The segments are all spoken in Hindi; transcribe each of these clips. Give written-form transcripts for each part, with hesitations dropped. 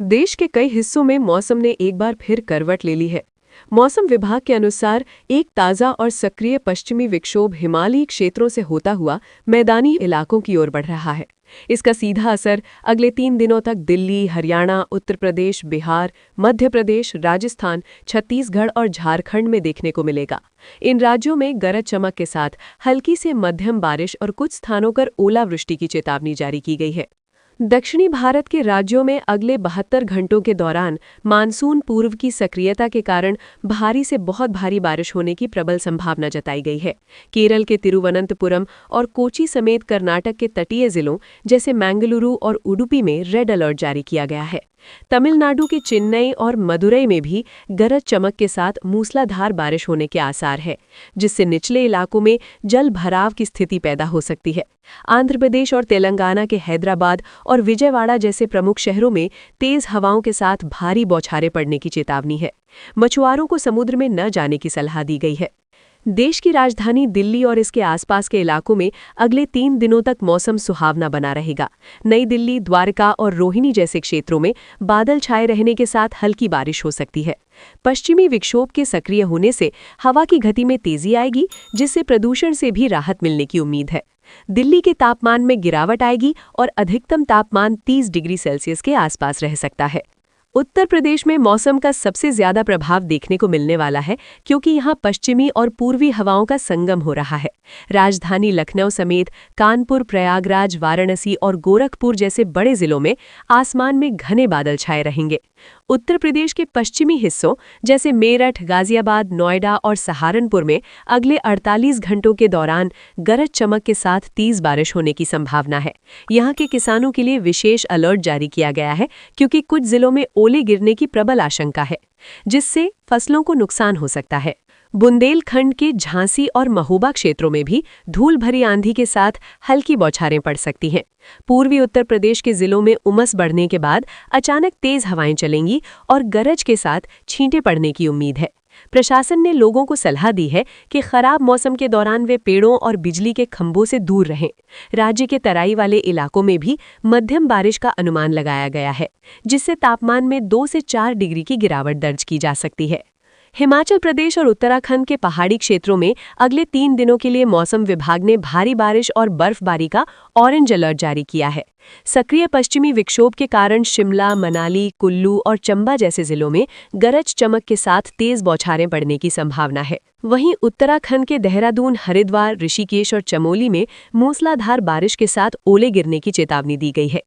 देश के कई हिस्सों में मौसम ने एक बार फिर करवट ले ली है। मौसम विभाग के अनुसार एक ताज़ा और सक्रिय पश्चिमी विक्षोभ हिमालयी क्षेत्रों से होता हुआ मैदानी इलाकों की ओर बढ़ रहा है। इसका सीधा असर अगले 3 दिनों तक दिल्ली, हरियाणा, उत्तर प्रदेश, बिहार, मध्य प्रदेश, राजस्थान, छत्तीसगढ़ और झारखंड में देखने को मिलेगा। इन राज्यों में गरज चमक के साथ हल्की से मध्यम बारिश और कुछ स्थानों पर ओलावृष्टि की चेतावनी जारी की गई है। दक्षिणी भारत के राज्यों में अगले 72 घंटों के दौरान मानसून पूर्व की सक्रियता के कारण भारी से बहुत भारी बारिश होने की प्रबल संभावना जताई गई है। केरल के तिरुवनंतपुरम और कोची समेत कर्नाटक के तटीय जिलों जैसे मैंगलुरु और उडुपी में रेड अलर्ट जारी किया गया है। तमिलनाडु के चेन्नई और मदुरई में भी गरज चमक के साथ मूसलाधार बारिश होने के आसार है, जिससे निचले इलाकों में जल भराव की स्थिति पैदा हो सकती है। आंध्र प्रदेश और तेलंगाना के हैदराबाद और विजयवाड़ा जैसे प्रमुख शहरों में तेज हवाओं के साथ भारी बौछारें पड़ने की चेतावनी है। मछुआरों को समुद्र में न जाने की सलाह दी गई है। देश की राजधानी दिल्ली और इसके आसपास के इलाकों में अगले 3 दिनों तक मौसम सुहावना बना रहेगा। नई दिल्ली, द्वारका और रोहिणी जैसे क्षेत्रों में बादल छाए रहने के साथ हल्की बारिश हो सकती है। पश्चिमी विक्षोभ के सक्रिय होने से हवा की गति में तेजी आएगी, जिससे प्रदूषण से भी राहत मिलने की उम्मीद है। दिल्ली के तापमान में गिरावट आएगी और अधिकतम तापमान 30 डिग्री सेल्सियस के आसपास रह सकता है। उत्तर प्रदेश में मौसम का सबसे ज्यादा प्रभाव देखने को मिलने वाला है, क्योंकि यहाँ पश्चिमी और पूर्वी हवाओं का संगम हो रहा है। राजधानी लखनऊ समेत कानपुर, प्रयागराज, वाराणसी और गोरखपुर जैसे बड़े जिलों में आसमान में घने बादल छाए रहेंगे। उत्तर प्रदेश के पश्चिमी हिस्सों जैसे मेरठ, गाजियाबाद, नोएडा और सहारनपुर में अगले 48 घंटों के दौरान गरज चमक के साथ तेज बारिश होने की संभावना है। यहाँ के किसानों के लिए विशेष अलर्ट जारी किया गया है, क्योंकि कुछ जिलों में ओले गिरने की प्रबल आशंका है, जिससे फसलों को नुकसान हो सकता है। बुंदेलखंड के झांसी और महोबा क्षेत्रों में भी धूल भरी आंधी के साथ हल्की बौछारें पड़ सकती हैं। पूर्वी उत्तर प्रदेश के जिलों में उमस बढ़ने के बाद अचानक तेज हवाएं चलेंगी और गरज के साथ छींटे पड़ने की उम्मीद है। प्रशासन ने लोगों को सलाह दी है कि खराब मौसम के दौरान वे पेड़ों और बिजली के खंभों से दूर रहें। राज्य के तराई वाले इलाकों में भी मध्यम बारिश का अनुमान लगाया गया है, जिससे तापमान में 2 से 4 डिग्री की गिरावट दर्ज की जा सकती है। हिमाचल प्रदेश और उत्तराखंड के पहाड़ी क्षेत्रों में अगले 3 दिनों के लिए मौसम विभाग ने भारी बारिश और बर्फबारी का ऑरेंज अलर्ट जारी किया है। सक्रिय पश्चिमी विक्षोभ के कारण शिमला, मनाली, कुल्लू और चंबा जैसे जिलों में गरज चमक के साथ तेज बौछारें पड़ने की संभावना है। वहीं उत्तराखंड के देहरादून, हरिद्वार, ऋषिकेश और चमोली में मूसलाधार बारिश के साथ ओले गिरने की चेतावनी दी गई है।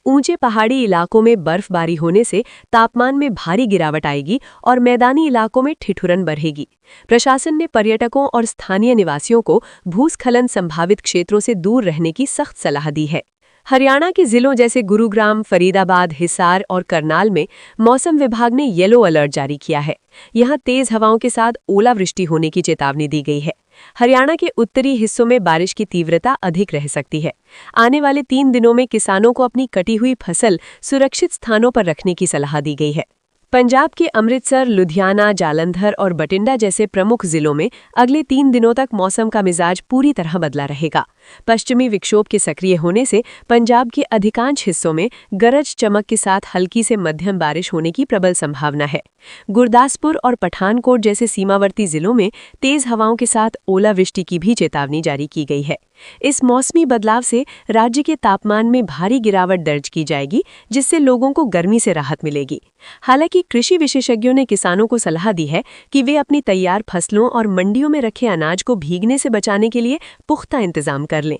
ऊंचे पहाड़ी इलाकों में बर्फबारी होने से तापमान में भारी गिरावट आएगी और मैदानी इलाकों में ठिठुरन बढ़ेगी। प्रशासन ने पर्यटकों और स्थानीय निवासियों को भूस्खलन संभावित क्षेत्रों से दूर रहने की सख्त सलाह दी है। हरियाणा के जिलों जैसे गुरुग्राम, फरीदाबाद, हिसार और करनाल में मौसम विभाग ने येलो अलर्ट जारी किया है। यहाँ तेज हवाओं के साथ ओलावृष्टि होने की चेतावनी दी गई है। हरियाणा के उत्तरी हिस्सों में बारिश की तीव्रता अधिक रह सकती है। आने वाले 3 दिनों में किसानों को अपनी कटी हुई फसल सुरक्षित स्थानों पर रखने की सलाह दी गई है। पंजाब के अमृतसर, लुधियाना, जालंधर और बठिंडा जैसे प्रमुख जिलों में अगले 3 दिनों तक मौसम का मिजाज पूरी तरह बदला रहेगा। पश्चिमी विक्षोभ के सक्रिय होने से पंजाब के अधिकांश हिस्सों में गरज चमक के साथ हल्की से मध्यम बारिश होने की प्रबल संभावना है। गुरदासपुर और पठानकोट जैसे सीमावर्ती जिलों में तेज हवाओं के साथ ओलावृष्टि की भी चेतावनी जारी की गई है। इस मौसमी बदलाव से राज्य के तापमान में भारी गिरावट दर्ज की जाएगी, जिससे लोगों को गर्मी से राहत मिलेगी। हालांकि कृषि विशेषज्ञों ने किसानों को सलाह दी है कि वे अपनी तैयार फसलों और मंडियों में रखे अनाज को भीगने से बचाने के लिए पुख्ता इंतजाम कर लें।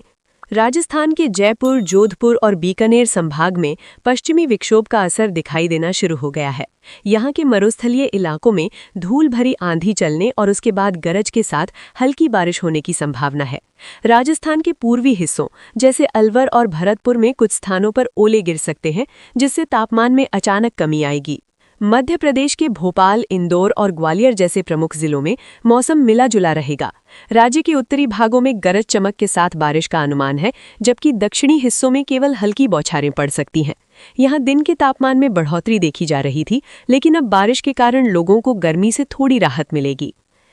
राजस्थान के जयपुर, जोधपुर और बीकानेर संभाग में पश्चिमी विक्षोभ का असर दिखाई देना शुरू हो गया है। यहाँ के मरुस्थलीय इलाकों में धूल भरी आंधी चलने और उसके बाद गरज के साथ हल्की बारिश होने की संभावना है। राजस्थान के पूर्वी हिस्सों जैसे अलवर और भरतपुर में कुछ स्थानों पर ओले गिर सकते हैं, जिससे तापमान में अचानक कमी आएगी। मध्य प्रदेश के भोपाल, इंदौर और ग्वालियर जैसे प्रमुख जिलों में मौसम मिला जुला रहेगा। राज्य के उत्तरी भागों में गरज चमक के साथ बारिश का अनुमान है, जबकि दक्षिणी हिस्सों में केवल हल्की बौछारें पड़ सकती हैं। यहाँ दिन के तापमान में बढ़ोतरी देखी जा रही थी, लेकिन अब बारिश के कारण लोगों को गर्मी से थोड़ी राहत मिलेगी।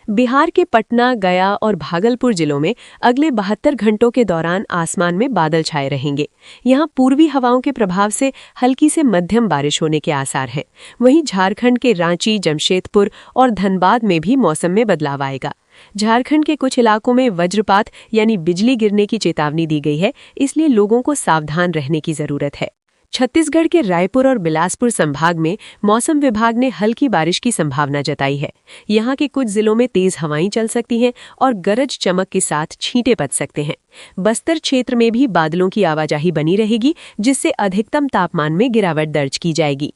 बिहार के पटना, गया और भागलपुर जिलों में अगले 72 घंटों के दौरान आसमान में बादल छाए रहेंगे। यहाँ पूर्वी हवाओं के प्रभाव से हल्की से मध्यम बारिश होने के आसार हैं। वहीं झारखंड के रांची, जमशेदपुर और धनबाद में भी मौसम में बदलाव आएगा। झारखंड के कुछ इलाकों में वज्रपात यानी बिजली गिरने की चेतावनी दी गई है, इसलिए लोगों को सावधान रहने की जरूरत है। छत्तीसगढ़ के रायपुर और बिलासपुर संभाग में मौसम विभाग ने हल्की बारिश की संभावना जताई है। यहाँ के कुछ जिलों में तेज हवाएं चल सकती हैं और गरज चमक के साथ छींटे पड़ सकते हैं। बस्तर क्षेत्र में भी बादलों की आवाजाही बनी रहेगी, जिससे अधिकतम तापमान में गिरावट दर्ज की जाएगी।